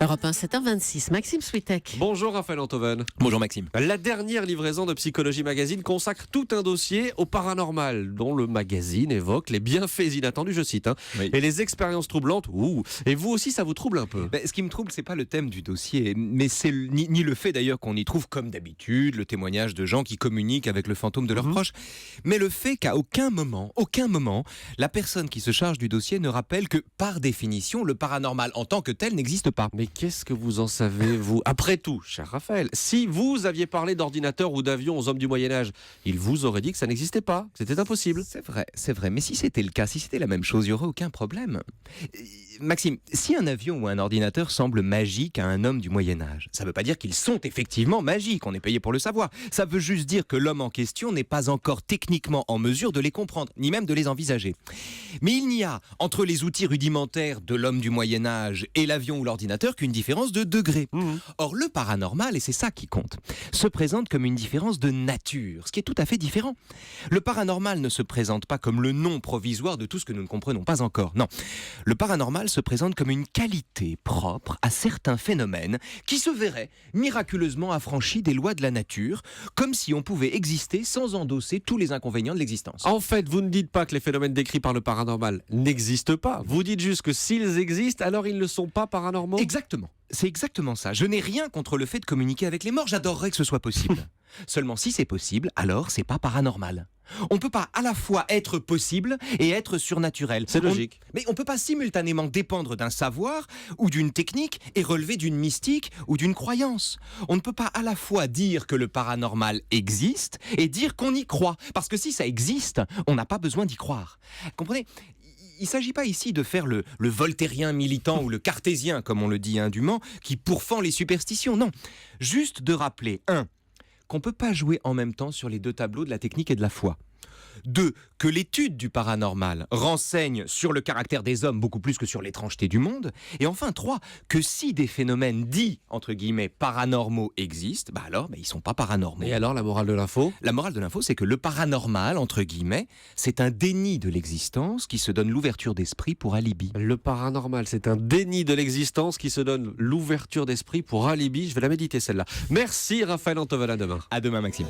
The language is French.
Europe 1, 7h26, Maxime Switek. Bonjour Raphaël Antoven. Bonjour Maxime. La dernière livraison de Psychologie Magazine consacre tout un dossier au paranormal, dont le magazine évoque les bienfaits inattendus, je cite, Oui. et les expériences troublantes. Et vous aussi, ça vous trouble un peu? Ce qui me trouble, c'est pas le thème du dossier, mais c'est ni le fait d'ailleurs qu'on y trouve, comme d'habitude, le témoignage de gens qui communiquent avec le fantôme de leurs proches, mais le fait qu'à aucun moment, la personne qui se charge du dossier ne rappelle que, par définition, le paranormal en tant que tel n'existe pas. Mais qu'est-ce que vous en savez, vous? Après tout, cher Raphaël, si vous aviez parlé d'ordinateur ou d'avion aux hommes du Moyen-Âge, ils vous auraient dit que ça n'existait pas, que c'était impossible. C'est vrai, mais si c'était le cas, si c'était la même chose, il n'y aurait aucun problème. Maxime, si un avion ou un ordinateur semble magique à un homme du Moyen-Âge, ça ne veut pas dire qu'ils sont effectivement magiques, on est payé pour le savoir. Ça veut juste dire que l'homme en question n'est pas encore techniquement en mesure de les comprendre, ni même de les envisager. Mais il n'y a, entre les outils rudimentaires de l'homme du Moyen-Âge et l'avion ou l'ordinateur, qu'une différence de degré. Or, le paranormal, et c'est ça qui compte, se présente comme une différence de nature, ce qui est tout à fait différent. Le paranormal ne se présente pas comme le nom provisoire de tout ce que nous ne comprenons pas encore. Non, le paranormal se présente comme une qualité propre à certains phénomènes qui se verraient miraculeusement affranchis des lois de la nature, comme si on pouvait exister sans endosser tous les inconvénients de l'existence. En fait, vous ne dites pas que les phénomènes décrits par le paranormal n'existent pas. Vous dites juste que s'ils existent, alors ils ne sont pas paranormaux. Exactement. C'est exactement ça. Je n'ai rien contre le fait de communiquer avec les morts. J'adorerais que ce soit possible. Seulement si c'est possible, alors c'est pas paranormal. On peut pas à la fois être possible et être surnaturel. C'est logique. Mais on peut pas simultanément dépendre d'un savoir ou d'une technique et relever d'une mystique ou d'une croyance. On ne peut pas à la fois dire que le paranormal existe et dire qu'on y croit. Parce que si ça existe, on n'a pas besoin d'y croire. Comprenez ? Il ne s'agit pas ici de faire le voltairien militant ou le cartésien, comme on le dit indûment, qui pourfend les superstitions. Non, juste de rappeler, 1, qu'on ne peut pas jouer en même temps sur les deux tableaux de la technique et de la foi. 2, que l'étude du paranormal renseigne sur le caractère des hommes beaucoup plus que sur l'étrangeté du monde. Et enfin 3, que si des phénomènes dits, entre guillemets, paranormaux existent, alors ils ne sont pas paranormaux. Et alors, la morale de l'info? La morale de l'info, c'est que le paranormal, entre guillemets, c'est un déni de l'existence qui se donne l'ouverture d'esprit pour alibi. Le paranormal, c'est un déni de l'existence qui se donne l'ouverture d'esprit pour alibi. Je vais la méditer, celle-là. Merci Raphaël Antoven, à demain. À demain, Maxime.